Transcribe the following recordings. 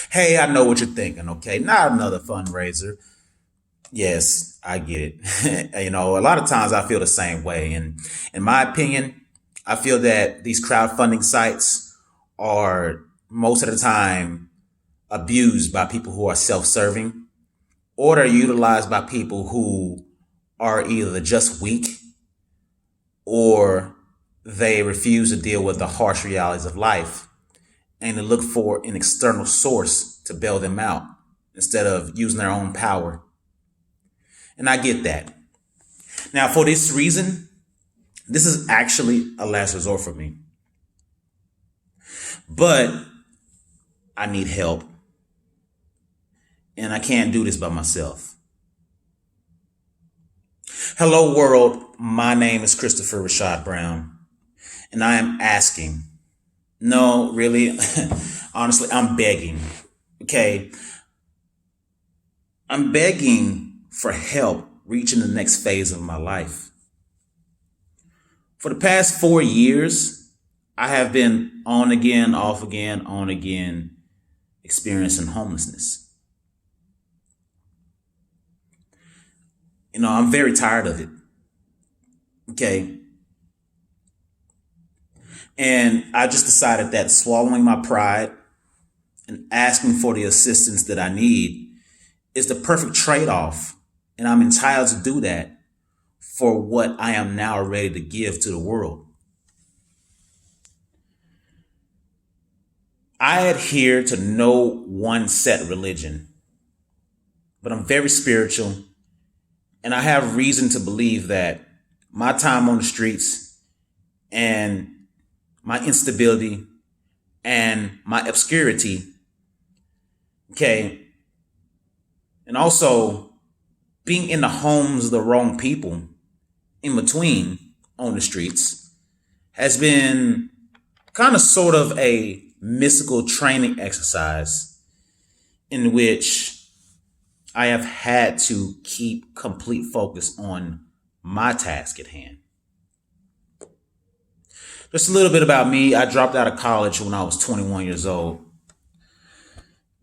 Hey, I know what you're thinking, okay? Not another fundraiser. Yes, I get it. A lot of times I feel the same way. And in my opinion, I feel that these crowdfunding sites are most of the time abused by people who are self serving, or they're utilized by people who are either just weak or they refuse to deal with the harsh realities of life and to look for an external source to bail them out instead of using their own power. And I get that. Now, for this reason, this is actually a last resort for me. But I need help. And I can't do this by myself. Hello, world. My name is Christopher Rashad Brown. And I am asking, no, really, honestly, I'm begging. Okay. I'm begging for help reaching the next phase of my life. For the past 4 years, I have been on again, off again, on again, experiencing homelessness. I'm very tired of it. Okay. And I just decided that swallowing my pride and asking for the assistance that I need is the perfect trade off. And I'm entitled to do that for what I am now ready to give to the world. I adhere to no one set religion, but I'm very spiritual. And I have reason to believe that my time on the streets and my instability and my obscurity, okay, and also being in the homes of the wrong people in between on the streets has been kind of sort of a mystical training exercise in which I have had to keep complete focus on my task at hand. Just a little bit about me. I dropped out of college when I was 21 years old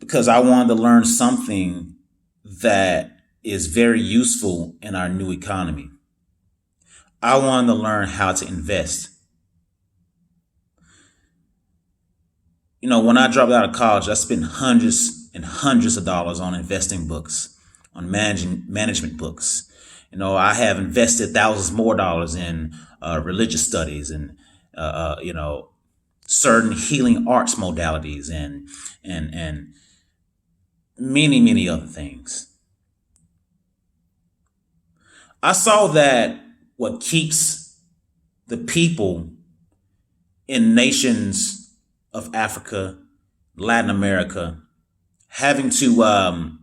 because I wanted to learn something that is very useful in our new economy. I wanted to learn how to invest. When I dropped out of college, I spent hundreds and hundreds of dollars on investing books, on management books. I have invested thousands more dollars in religious studies and certain healing arts modalities and many other things. I saw that what keeps the people in nations of Africa, Latin America, having to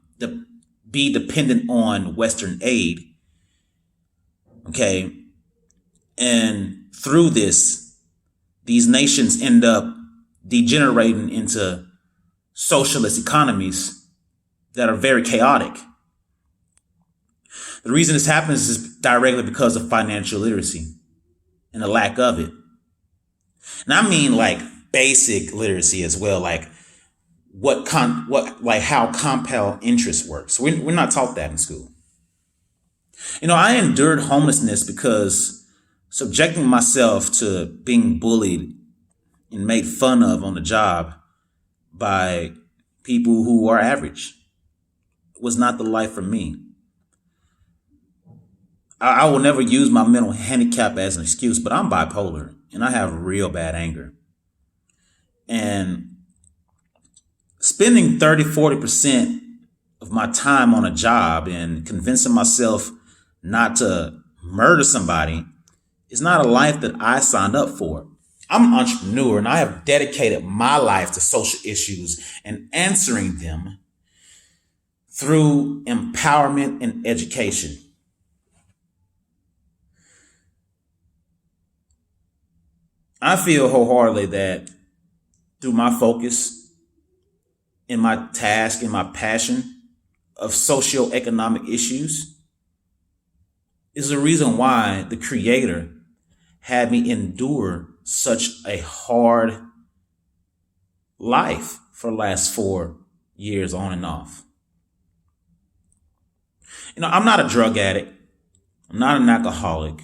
be dependent on Western aid, okay, and through this, these nations end up degenerating into socialist economies that are very chaotic. The reason this happens is directly because of financial literacy and the lack of it. And I mean like basic literacy as well, like how compound interest works. We're not taught that in school. I endured homelessness because subjecting myself to being bullied and made fun of on the job by people who are average was not the life for me. I will never use my mental handicap as an excuse, but I'm bipolar and I have real bad anger. And spending 40% of my time on a job and convincing myself not to murder somebody is not a life that I signed up for. I'm an entrepreneur and I have dedicated my life to social issues and answering them through empowerment and education. I feel wholeheartedly that through my focus in my task, in my passion of socioeconomic issues, is the reason why the Creator had me endure such a hard life for the last 4 years on and off. I'm not a drug addict. I'm not an alcoholic.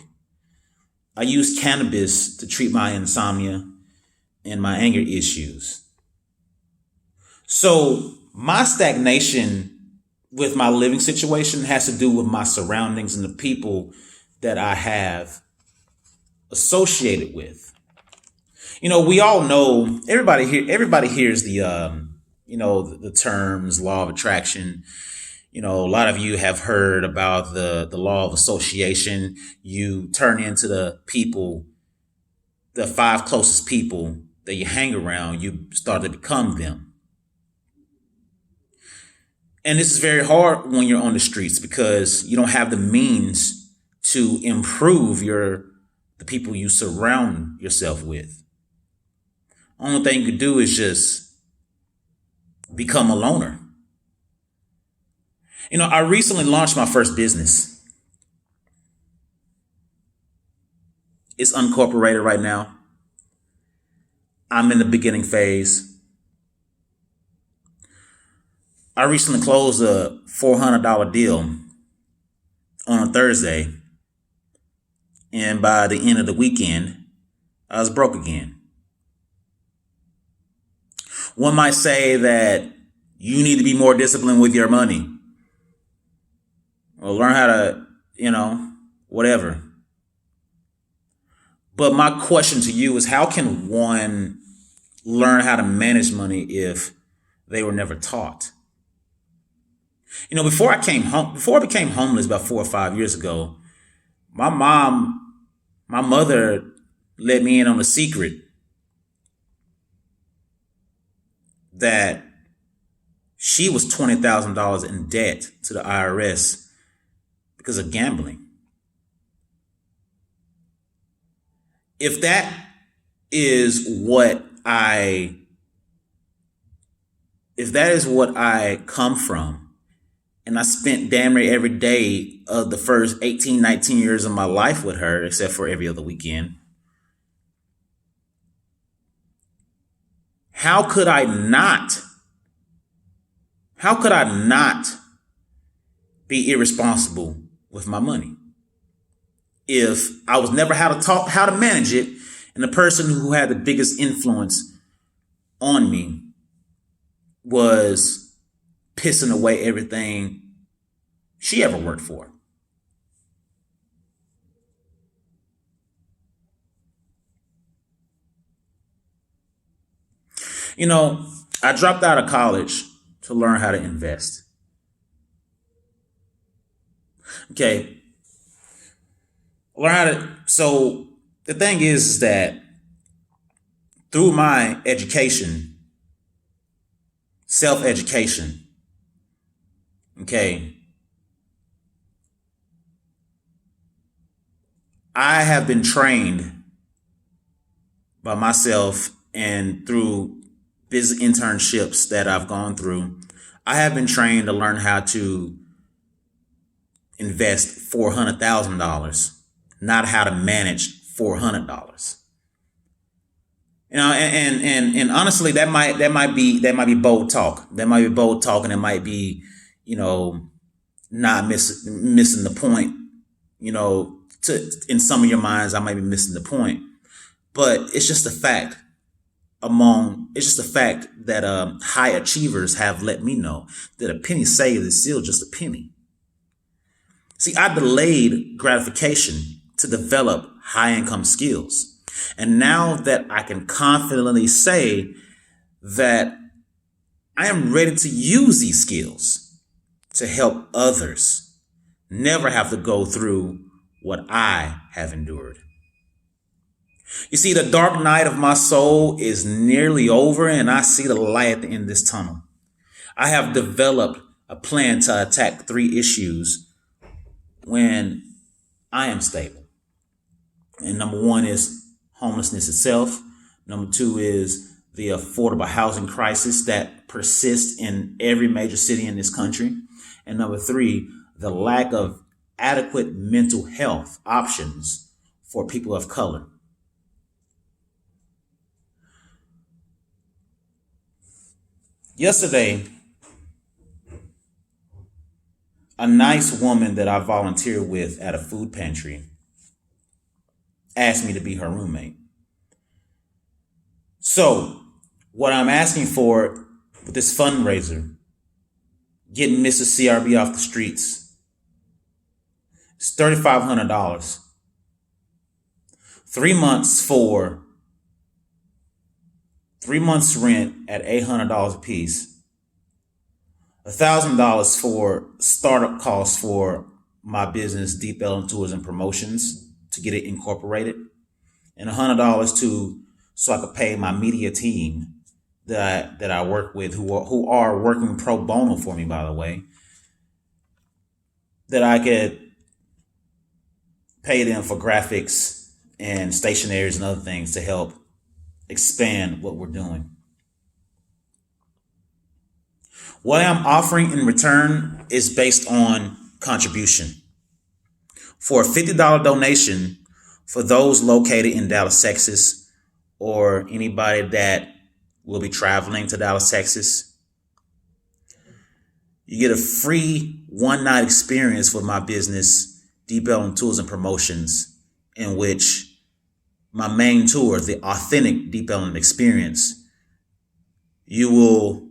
I use cannabis to treat my insomnia and my anger issues. So my stagnation with my living situation has to do with my surroundings and the people that I have associated with. We all know, everybody hears the terms law of attraction. A lot of you have heard about the law of association. You turn into the five closest people that you hang around, you start to become them. And this is very hard when you're on the streets because you don't have the means to improve the people you surround yourself with. Only thing you can do is just become a loner. I recently launched my first business. It's uncorporated right now. I'm in the beginning phase. I recently closed a $400 deal on a Thursday. And by the end of the weekend, I was broke again. One might say that you need to be more disciplined with your money. Or learn how to, whatever. But my question to you is, how can one learn how to manage money if they were never taught? Before I became homeless about 4 or 5 years ago, my mother let me in on a secret that she was $20,000 in debt to the IRS because of gambling. If that is what I come from, and I spent damn near every day of the first 18, 19 years of my life with her, except for every other weekend, how could I not be irresponsible with my money if I was never taught how to manage it, and the person who had the biggest influence on me was pissing away everything she ever worked for? I dropped out of college to learn how to invest. Okay. So the thing is that through my education, self-education, okay, I have been trained by myself and through business internships that I've gone through. I have been trained to learn how to invest $400,000, not how to manage $400. And honestly, that might be bold talk. That might be bold talk, and it might be, not missing the point. In some of your minds, I might be missing the point, but it's just a fact. It's just a fact that high achievers have let me know that a penny saved is still just a penny. See, I delayed gratification to develop high income skills. And now that I can confidently say that I am ready to use these skills to help others never have to go through what I have endured. You see, the dark night of my soul is nearly over, and I see the light at the end of this tunnel. I have developed a plan to attack 3 issues when I am stable. And number 1 is homelessness itself. Number 2 is the affordable housing crisis that persists in every major city in this country. And number 3, the lack of adequate mental health options for people of color. Yesterday, a nice woman that I volunteer with at a food pantry asked me to be her roommate. So what I'm asking for with this fundraiser, getting Mrs. CRB off the streets, it's $3,500. 3 months rent at $800 a piece. $1,000 for startup costs for my business, Deep Ellen Tours and Promotions, to get it incorporated, and $100 so I could pay my media team that I work with, who are working pro bono for me, by the way, that I could pay them for graphics and stationaries and other things to help expand what we're doing. What I'm offering in return is based on contribution. For a $50 donation, for those located in Dallas, Texas, or anybody that will be traveling to Dallas, Texas, you get a free one-night experience with my business, Deep Ellen Tours and Promotions, in which my main tour, the authentic Deep Ellen experience, you will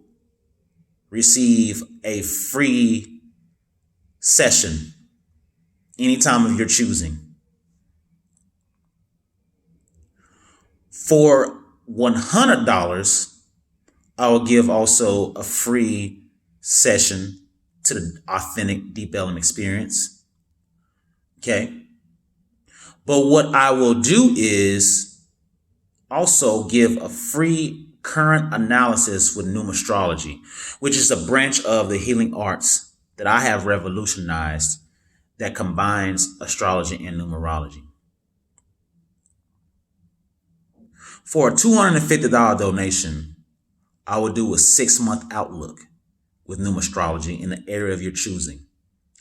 receive a free session anytime of your choosing. For $100, I will give also a free session to the authentic Deep Ellen experience. Okay. But what I will do is also give a free current analysis with numerology, which is a branch of the healing arts that I have revolutionized that combines astrology and numerology. For a $250 donation, I will do a 6-month outlook with numerology in the area of your choosing: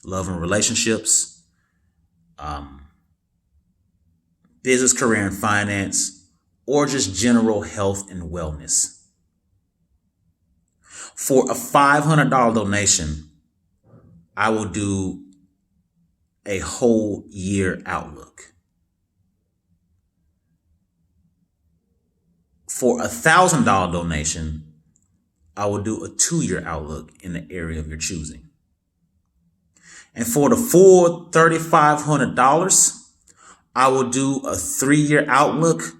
love and relationships, business, career, and finance, or just general health and wellness. For a $500 donation, I will do a whole year outlook. For a $1,000 donation, I will do a 2-year outlook in the area of your choosing. And for the full $3,500, I will do a 3-year outlook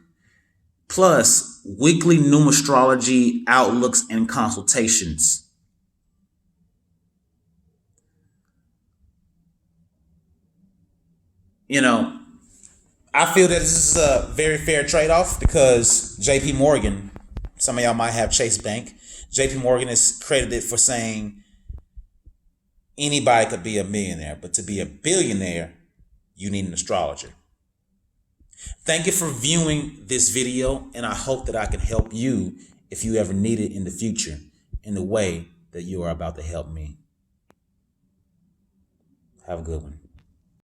plus weekly numerology outlooks and consultations. You know, I feel that this is a very fair trade-off because JP Morgan, some of y'all might have Chase Bank, JP Morgan is credited for saying anybody could be a millionaire, but to be a billionaire, you need an astrologer. Thank you for viewing this video, and I hope that I can help you if you ever need it in the future in the way that you are about to help me. Have a good one.